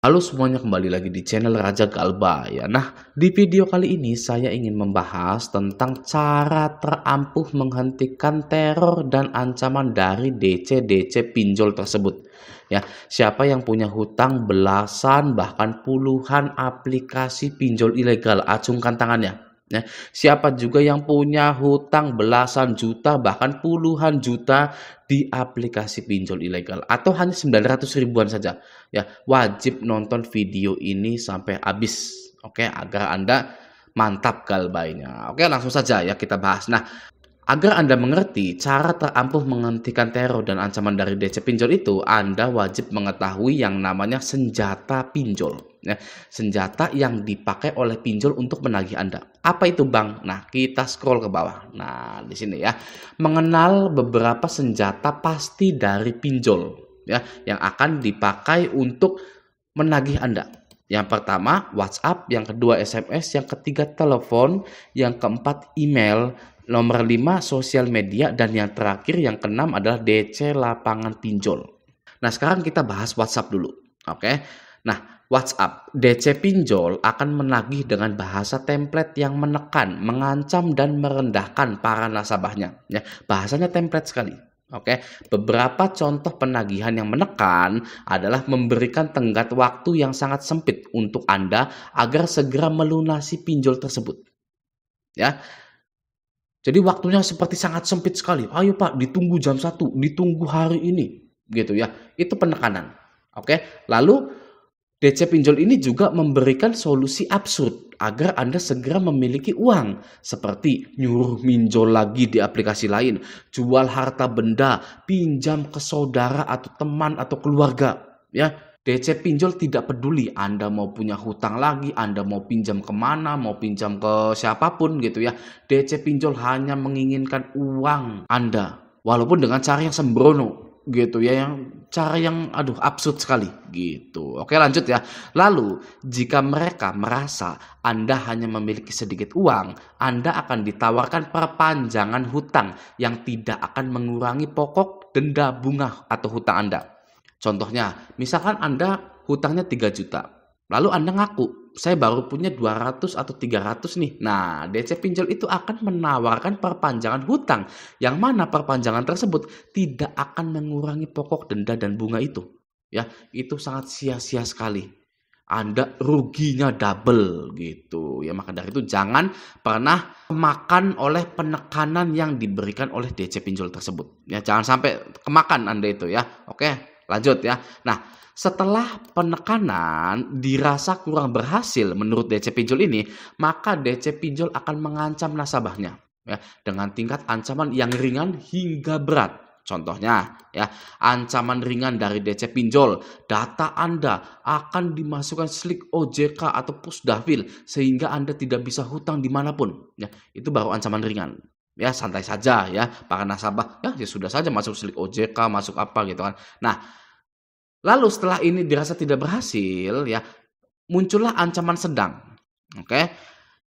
Halo semuanya, kembali lagi di channel Raja Galba ya. Nah, di video kali ini saya ingin membahas tentang cara terampuh menghentikan teror dan ancaman dari DC-DC pinjol tersebut. Ya, siapa yang punya hutang belasan bahkan puluhan aplikasi pinjol ilegal, acungkan tangannya. Ya, siapa juga yang punya hutang belasan juta bahkan puluhan juta di aplikasi pinjol ilegal atau hanya 900 ribuan saja. Ya, wajib nonton video ini sampai habis, oke, agar Anda mantap galbainya. Oke, langsung saja ya kita bahas. Nah, agar Anda mengerti cara terampuh menghentikan teror dan ancaman dari DC pinjol itu, Anda wajib mengetahui yang namanya senjata pinjol. Ya, senjata yang dipakai oleh pinjol untuk menagih Anda. Apa itu, Bang? Nah, kita scroll ke bawah. Nah, di sini ya. Mengenal beberapa senjata pasti dari pinjol ya yang akan dipakai untuk menagih Anda. Yang pertama WhatsApp, yang kedua SMS, yang ketiga telepon, yang keempat email, nomor 5 sosial media, dan yang terakhir yang keenam adalah DC lapangan pinjol. Nah, sekarang kita bahas WhatsApp dulu. Oke. Nah, WhatsApp, DC pinjol akan menagih dengan bahasa template yang menekan, mengancam dan merendahkan para nasabahnya. Ya, bahasanya template sekali. Oke, beberapa contoh penagihan yang menekan adalah memberikan tenggat waktu yang sangat sempit untuk Anda agar segera melunasi pinjol tersebut. Ya, jadi waktunya seperti sangat sempit sekali. Ayo Pak, ditunggu jam 1, ditunggu hari ini, gitu ya. Itu penekanan. Oke, lalu DC pinjol ini juga memberikan solusi absurd agar Anda segera memiliki uang, seperti nyuruh minjol lagi di aplikasi lain, jual harta benda, pinjam ke saudara atau teman atau keluarga. Ya, DC pinjol tidak peduli Anda mau punya hutang lagi, Anda mau pinjam kemana, mau pinjam ke siapapun gitu ya. DC pinjol hanya menginginkan uang Anda, walaupun dengan cara yang sembrono gitu ya, yang cara yang absurd sekali gitu. Oke, lanjut ya. Lalu jika mereka merasa Anda hanya memiliki sedikit uang, Anda akan ditawarkan perpanjangan hutang yang tidak akan mengurangi pokok, denda, bunga atau hutang Anda. Contohnya, misalkan Anda hutangnya 3 juta. Lalu Anda ngaku, saya baru punya 200 atau 300 nih. Nah, DC pinjol itu akan menawarkan perpanjangan hutang, yang mana perpanjangan tersebut tidak akan mengurangi pokok, denda, dan bunga itu. Ya, itu sangat sia-sia sekali. Anda ruginya double gitu. Ya, maka dari itu jangan pernah kemakan oleh penekanan yang diberikan oleh DC pinjol tersebut. Ya, jangan sampai kemakan Anda itu ya. Oke, lanjut ya. Nah, setelah penekanan dirasa kurang berhasil menurut DC pinjol ini, maka DC pinjol akan mengancam nasabahnya ya dengan tingkat ancaman yang ringan hingga berat. Contohnya ya, ancaman ringan dari DC pinjol, data Anda akan dimasukkan slik OJK atau Pusdafil sehingga Anda tidak bisa hutang dimanapun. Ya, itu baru ancaman ringan. Ya, santai saja ya para nasabah. Ya sudah saja masuk slik OJK, masuk apa gitu kan. Nah, lalu setelah ini dirasa tidak berhasil ya, muncullah ancaman sedang. Oke,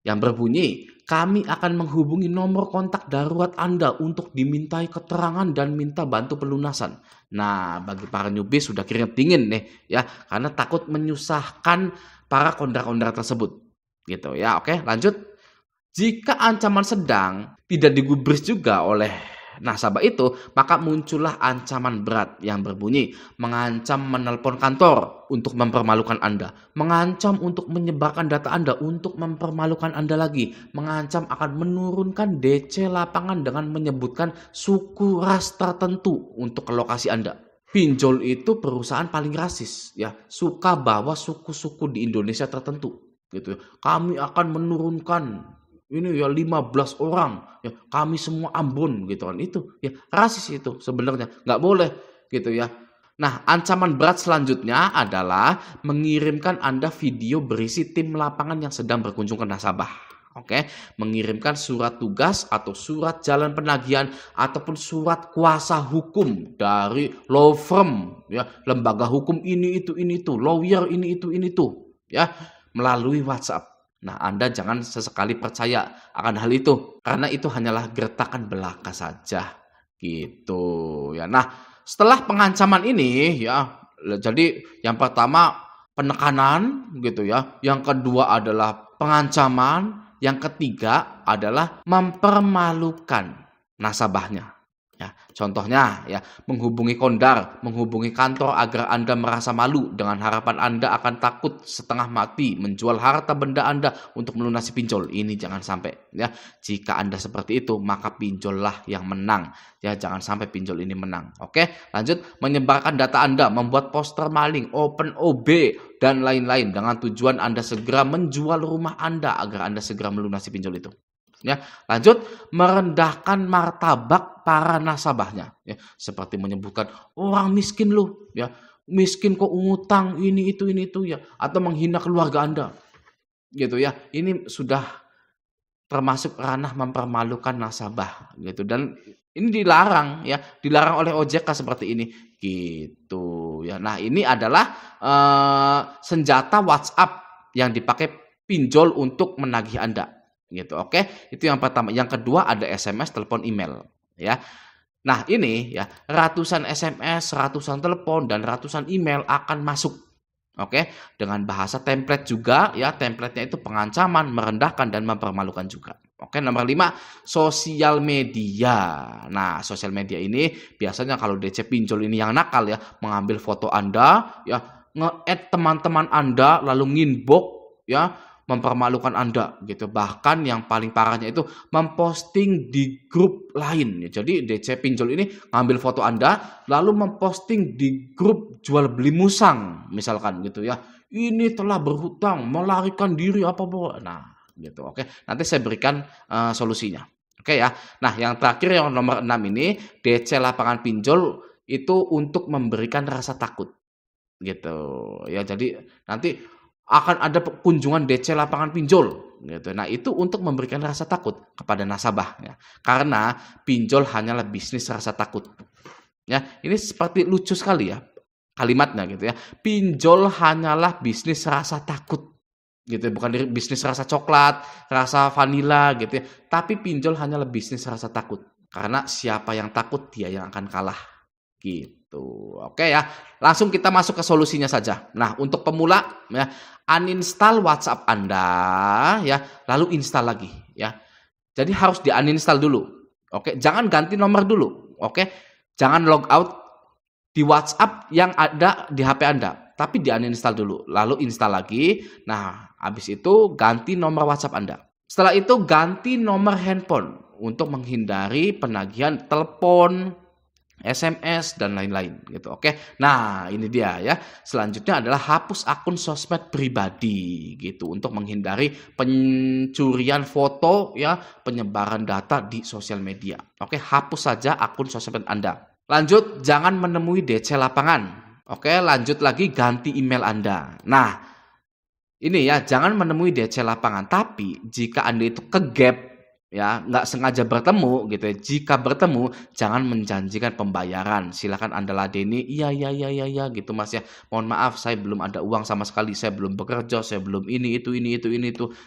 yang berbunyi, kami akan menghubungi nomor kontak darurat Anda untuk dimintai keterangan dan minta bantu pelunasan. Nah, bagi para newbie sudah keringat dingin nih ya, karena takut menyusahkan para kondra-kondra tersebut. Gitu ya. Oke, lanjut. Jika ancaman sedang tidak digubris juga oleh nasabah itu, maka muncullah ancaman berat yang berbunyi mengancam menelpon kantor untuk mempermalukan Anda, mengancam untuk menyebarkan data Anda untuk mempermalukan Anda lagi, mengancam akan menurunkan DC lapangan dengan menyebutkan suku ras tertentu untuk ke lokasi Anda. Pinjol itu perusahaan paling rasis ya, suka bawa suku-suku di Indonesia tertentu gitu. Kami akan menurunkan ini ya 15 orang ya, kami semua Ambon gitu kan, itu ya rasis, itu sebenarnya nggak boleh gitu ya. Nah, ancaman berat selanjutnya adalah mengirimkan Anda video berisi tim lapangan yang sedang berkunjung ke nasabah. Oke, mengirimkan surat tugas atau surat jalan penagihan ataupun surat kuasa hukum dari law firm ya, lembaga hukum ini itu, lawyer ini itu ya, melalui WhatsApp. Nah, Anda jangan sesekali percaya akan hal itu, karena itu hanyalah gertakan belaka saja, gitu ya. Nah, setelah pengancaman ini ya, jadi yang pertama penekanan gitu ya. Yang kedua adalah pengancaman, yang ketiga adalah mempermalukan nasabahnya. Ya, contohnya ya, menghubungi kondar, menghubungi kantor agar Anda merasa malu dengan harapan Anda akan takut setengah mati menjual harta benda Anda untuk melunasi pinjol. Ini jangan sampai ya. Jika Anda seperti itu, maka pinjollah yang menang. Ya, jangan sampai pinjol ini menang. Oke, lanjut, menyebarkan data Anda, membuat poster maling, open OB dan lain-lain dengan tujuan Anda segera menjual rumah Anda agar Anda segera melunasi pinjol itu. Ya, lanjut, merendahkan martabak para nasabahnya, ya, seperti menyebutkan orang miskin loh, ya, miskin kok ngutang ini itu ya, atau menghina keluarga Anda, gitu ya. Ini sudah termasuk ranah mempermalukan nasabah, gitu, dan ini dilarang, ya, dilarang oleh OJK seperti ini, gitu, ya. Nah, ini adalah senjata WhatsApp yang dipakai pinjol untuk menagih Anda. Gitu, oke, itu yang pertama. Yang kedua ada SMS, telepon, email, ya. Nah, ini ya, ratusan SMS, ratusan telepon dan ratusan email akan masuk, oke, dengan bahasa template juga, ya. Templatenya itu pengancaman, merendahkan dan mempermalukan juga. Oke, nomor 5, sosial media. Nah, sosial media ini biasanya kalau DC pinjol ini yang nakal ya, mengambil foto Anda, ya, nge-add teman-teman Anda lalu nginbox, ya, mempermalukan Anda gitu. Bahkan yang paling parahnya itu memposting di grup lain. Jadi DC pinjol ini ngambil foto Anda lalu memposting di grup jual beli musang misalkan gitu ya. Ini telah berhutang, melarikan diri apa. Nah, gitu. Oke. Nanti saya berikan solusinya. Oke ya. Nah, yang terakhir yang nomor 6 ini, DC lapangan pinjol itu untuk memberikan rasa takut. Gitu. Ya, jadi nanti akan ada kunjungan DC lapangan pinjol gitu. Nah, itu untuk memberikan rasa takut kepada nasabah ya. Karena pinjol hanyalah bisnis rasa takut. Ya, ini seperti lucu sekali ya kalimatnya gitu ya. Pinjol hanyalah bisnis rasa takut. Gitu, bukan bisnis rasa coklat, rasa vanila gitu ya. Tapi pinjol hanyalah bisnis rasa takut. Karena siapa yang takut dia yang akan kalah. Gitu. Oke ya. Langsung kita masuk ke solusinya saja. Nah, untuk pemula ya, uninstall WhatsApp Anda ya, lalu install lagi ya. Jadi harus di-uninstall dulu. Oke, jangan ganti nomor dulu. Oke. Jangan log out di WhatsApp yang ada di HP Anda, tapi di-uninstall dulu, lalu install lagi. Nah, habis itu ganti nomor WhatsApp Anda. Setelah itu ganti nomor handphone untuk menghindari penagihan telepon, SMS dan lain-lain gitu. Oke. Nah, ini dia ya. Selanjutnya adalah hapus akun sosmed pribadi gitu untuk menghindari pencurian foto ya, penyebaran data di sosial media. Oke, hapus saja akun sosmed Anda. Lanjut, jangan menemui DC lapangan. Oke, lanjut lagi, ganti email Anda. Nah, ini ya, jangan menemui DC lapangan. Tapi jika Anda itu ke-gap ya, nggak sengaja bertemu gitu ya. Jika bertemu, jangan menjanjikan pembayaran. Silakan Anda ladeni, iya gitu Mas ya. Mohon maaf, saya belum ada uang sama sekali. Saya belum bekerja, saya belum ini itu.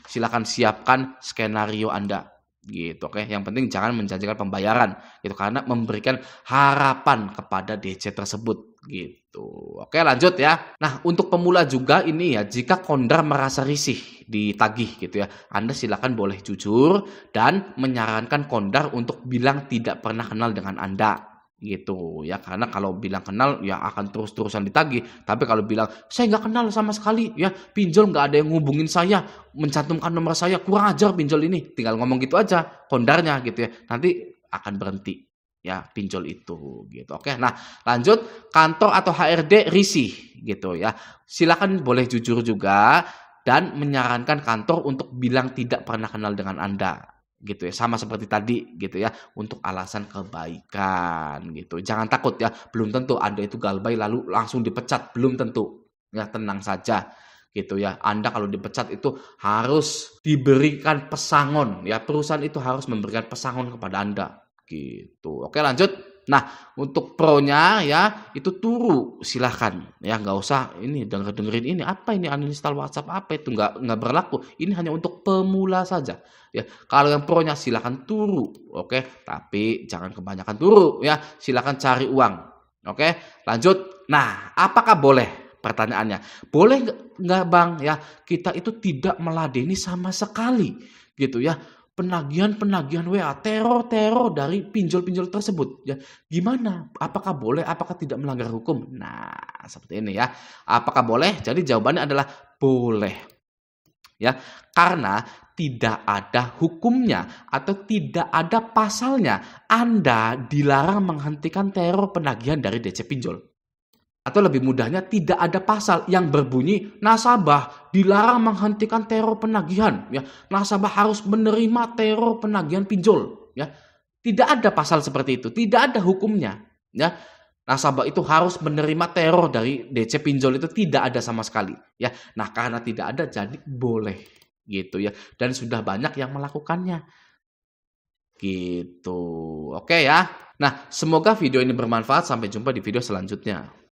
Silakan siapkan skenario Anda. Gitu, oke. Yang penting jangan menjanjikan pembayaran gitu, karena memberikan harapan kepada DC tersebut gitu. Oke, lanjut ya. Nah, untuk pemula juga ini ya, jika kondar merasa risih ditagih gitu ya, Anda silakan boleh jujur dan menyarankan kondar untuk bilang tidak pernah kenal dengan Anda gitu ya. Karena kalau bilang kenal ya akan terus-terusan ditagih. Tapi kalau bilang saya nggak kenal sama sekali ya, pinjol nggak ada yang ngubungin saya, mencantumkan nomor saya, kurang ajar pinjol ini, tinggal ngomong gitu aja kondarnya gitu ya, nanti akan berhenti ya pinjol itu gitu. Oke, nah lanjut, kantor atau HRD risih gitu ya, silakan boleh jujur juga dan menyarankan kantor untuk bilang tidak pernah kenal dengan Anda gitu ya, sama seperti tadi gitu ya, untuk alasan kebaikan gitu. Jangan takut ya, belum tentu Anda itu galbay lalu langsung dipecat, belum tentu ya, tenang saja gitu ya. Anda kalau dipecat itu harus diberikan pesangon ya, perusahaan itu harus memberikan pesangon kepada Anda gitu. Oke, lanjut. Nah, untuk pro-nya ya, itu turu silahkan ya, nggak usah ini dengerin ini apa ini uninstall WhatsApp apa itu, nggak berlaku. Ini hanya untuk pemula saja ya. Kalau yang pro-nya silahkan turu, oke, tapi jangan kebanyakan turu ya. Silahkan cari uang. Oke, lanjut. Nah, apakah boleh pertanyaannya. Boleh nggak Bang ya kita itu tidak meladeni sama sekali gitu ya penagihan-penagihan WA, teror-teror dari pinjol-pinjol tersebut ya. Gimana? Apakah boleh? Apakah tidak melanggar hukum? Nah, seperti ini ya. Apakah boleh? Jadi jawabannya adalah boleh. Ya, karena tidak ada hukumnya atau tidak ada pasalnya Anda dilarang menghentikan teror penagihan dari DC pinjol. Atau lebih mudahnya tidak ada pasal yang berbunyi nasabah dilarang menghentikan teror penagihan ya. Nasabah harus menerima teror penagihan pinjol ya. Tidak ada pasal seperti itu, tidak ada hukumnya ya. Nasabah itu harus menerima teror dari DC pinjol itu tidak ada sama sekali ya. Nah, karena tidak ada jadi boleh gitu ya. Dan sudah banyak yang melakukannya. Gitu. Oke ya. Nah, semoga video ini bermanfaat. Sampai jumpa di video selanjutnya.